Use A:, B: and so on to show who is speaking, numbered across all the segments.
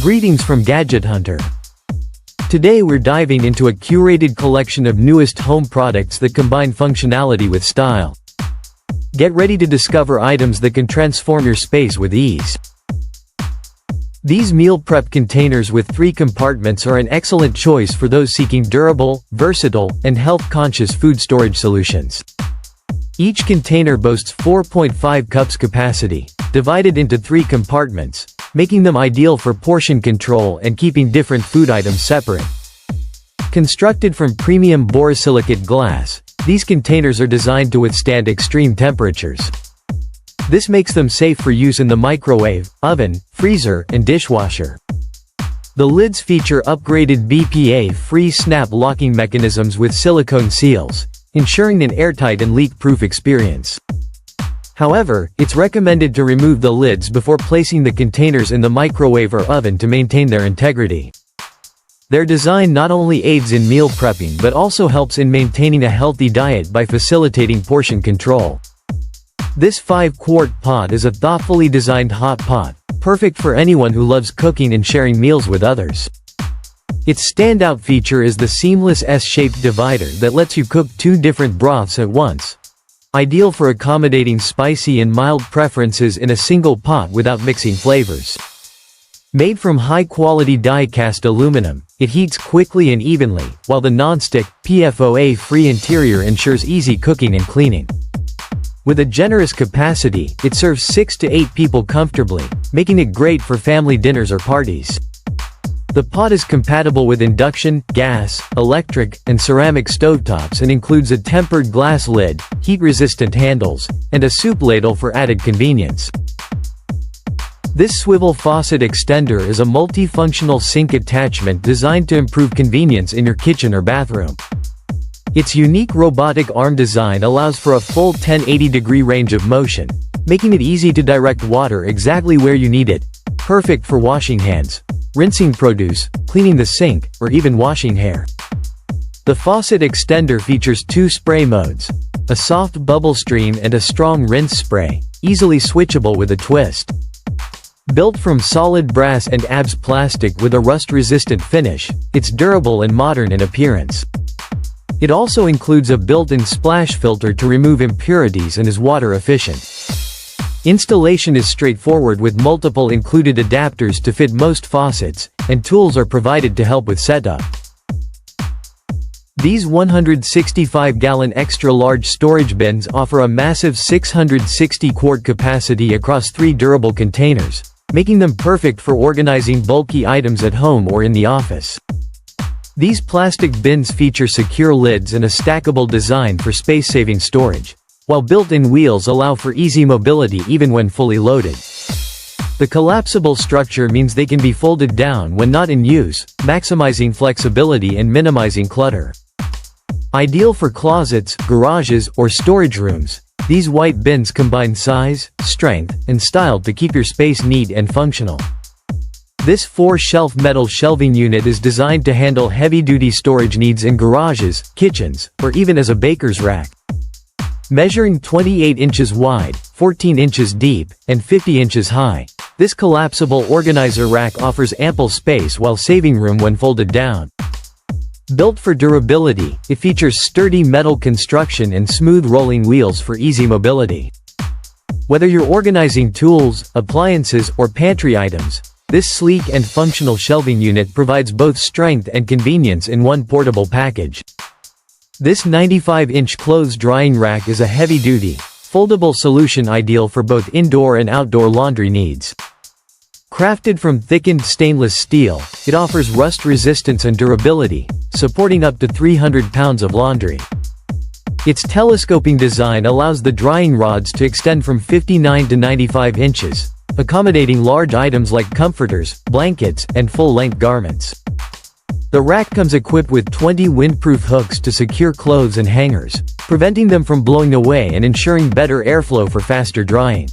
A: Greetings from Gadget Hunter. Today we're diving into a curated collection of newest home products that combine functionality with style. Get ready to discover items that can transform your space with ease. These meal prep containers with 3 compartments are an excellent choice for those seeking durable, versatile, and health-conscious food storage solutions. Each container boasts 4.5 cups capacity, divided into 3 compartments, making them ideal for portion control and keeping different food items separate. Constructed from premium borosilicate glass, these containers are designed to withstand extreme temperatures. This makes them safe for use in the microwave, oven, freezer, and dishwasher. The lids feature upgraded BPA-free snap locking mechanisms with silicone seals, ensuring an airtight and leak-proof experience. However, it's recommended to remove the lids before placing the containers in the microwave or oven to maintain their integrity. Their design not only aids in meal prepping but also helps in maintaining a healthy diet by facilitating portion control. This 5-quart pot is a thoughtfully designed hot pot, perfect for anyone who loves cooking and sharing meals with others. Its standout feature is the seamless S-shaped divider that lets you cook 2 different broths at once. Ideal for accommodating spicy and mild preferences in a single pot without mixing flavors. Made from high-quality die-cast aluminum, it heats quickly and evenly, while the non-stick, PFOA-free interior ensures easy cooking and cleaning. With a generous capacity, it serves 6 to 8 people comfortably, making it great for family dinners or parties. The pot is compatible with induction, gas, electric, and ceramic stovetops and includes a tempered glass lid, heat-resistant handles, and a soup ladle for added convenience. This swivel faucet extender is a multifunctional sink attachment designed to improve convenience in your kitchen or bathroom. Its unique robotic arm design allows for a full 1080-degree range of motion, making it easy to direct water exactly where you need it, perfect for washing hands, rinsing produce, cleaning the sink, or even washing hair. The faucet extender features 2 spray modes, a soft bubble stream and a strong rinse spray, easily switchable with a twist. Built from solid brass and ABS plastic with a rust-resistant finish, it's durable and modern in appearance. It also includes a built-in splash filter to remove impurities and is water efficient. Installation is straightforward with multiple included adapters to fit most faucets, and tools are provided to help with setup. These 165-gallon extra-large storage bins offer a massive 660-quart capacity across 3 durable containers, making them perfect for organizing bulky items at home or in the office. These plastic bins feature secure lids and a stackable design for space-saving storage, while built-in wheels allow for easy mobility even when fully loaded. The collapsible structure means they can be folded down when not in use, maximizing flexibility and minimizing clutter. Ideal for closets, garages, or storage rooms, these white bins combine size, strength, and style to keep your space neat and functional. This 4-shelf metal shelving unit is designed to handle heavy-duty storage needs in garages, kitchens, or even as a baker's rack. Measuring 28 inches wide, 14 inches deep, and 50 inches high, this collapsible organizer rack offers ample space while saving room when folded down. Built for durability, it features sturdy metal construction and smooth rolling wheels for easy mobility. Whether you're organizing tools, appliances, or pantry items, this sleek and functional shelving unit provides both strength and convenience in one portable package. This 95-inch clothes drying rack is a heavy-duty, foldable solution ideal for both indoor and outdoor laundry needs. Crafted from thickened stainless steel, it offers rust resistance and durability, supporting up to 300 pounds of laundry. Its telescoping design allows the drying rods to extend from 59 to 95 inches, accommodating large items like comforters, blankets, and full-length garments. The rack comes equipped with 20 windproof hooks to secure clothes and hangers, preventing them from blowing away and ensuring better airflow for faster drying.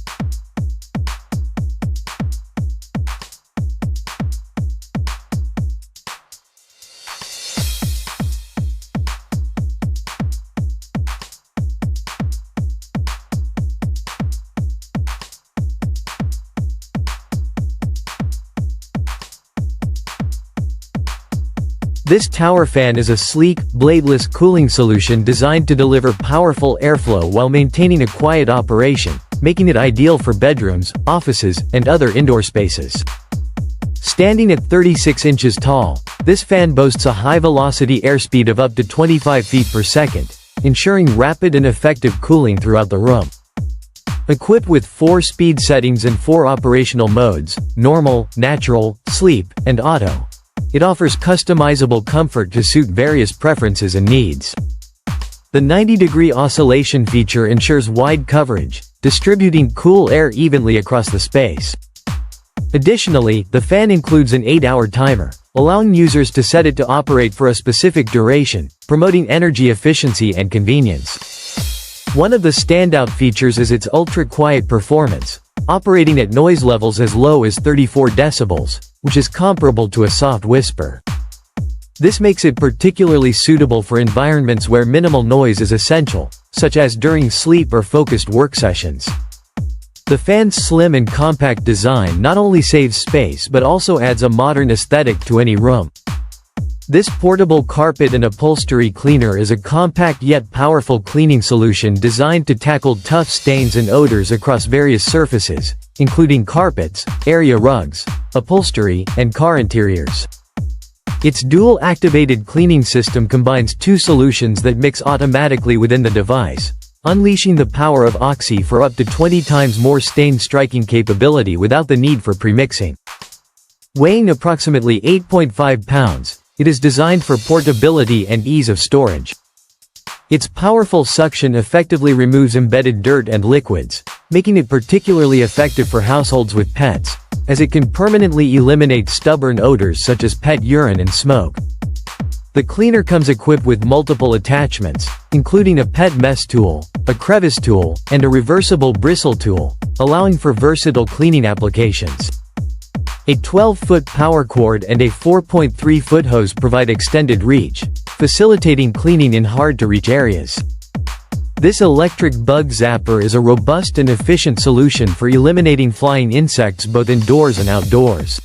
A: This tower fan is a sleek, bladeless cooling solution designed to deliver powerful airflow while maintaining a quiet operation, making it ideal for bedrooms, offices, and other indoor spaces. Standing at 36 inches tall, this fan boasts a high-velocity airspeed of up to 25 feet per second, ensuring rapid and effective cooling throughout the room. Equipped with 4 speed settings and 4 operational modes, normal, natural, sleep, and auto, it offers customizable comfort to suit various preferences and needs. The 90-degree oscillation feature ensures wide coverage, distributing cool air evenly across the space. Additionally, the fan includes an 8-hour timer, allowing users to set it to operate for a specific duration, promoting energy efficiency and convenience. One of the standout features is its ultra-quiet performance, operating at noise levels as low as 34 decibels, which is comparable to a soft whisper. This makes it particularly suitable for environments where minimal noise is essential, such as during sleep or focused work sessions. The fan's slim and compact design not only saves space but also adds a modern aesthetic to any room. This portable carpet and upholstery cleaner is a compact yet powerful cleaning solution designed to tackle tough stains and odors across various surfaces, including carpets, area rugs, upholstery, and car interiors. Its dual-activated cleaning system combines 2 solutions that mix automatically within the device, unleashing the power of Oxy for up to 20 times more stain-striking capability without the need for premixing. Weighing approximately 8.5 pounds, it is designed for portability and ease of storage. Its powerful suction effectively removes embedded dirt and liquids, making it particularly effective for households with pets, as it can permanently eliminate stubborn odors such as pet urine and smoke. The cleaner comes equipped with multiple attachments, including a pet mess tool, a crevice tool, and a reversible bristle tool, allowing for versatile cleaning applications. A 12-foot power cord and a 4.3-foot hose provide extended reach, facilitating cleaning in hard-to-reach areas. This electric bug zapper is a robust and efficient solution for eliminating flying insects both indoors and outdoors.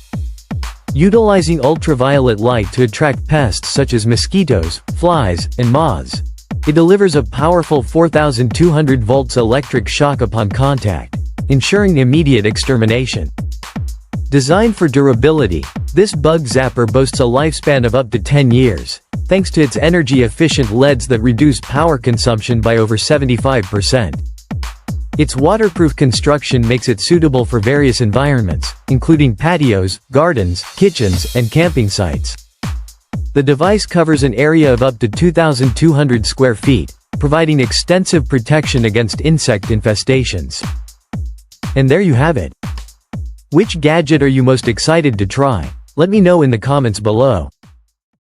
A: Utilizing ultraviolet light to attract pests such as mosquitoes, flies, and moths, it delivers a powerful 4,200 volts electric shock upon contact, ensuring immediate extermination. Designed for durability, this bug zapper boasts a lifespan of up to 10 years, thanks to its energy-efficient LEDs that reduce power consumption by over 75%. Its waterproof construction makes it suitable for various environments, including patios, gardens, kitchens, and camping sites. The device covers an area of up to 2,200 square feet, providing extensive protection against insect infestations. And there you have it. Which gadget are you most excited to try? Let me know in the comments below.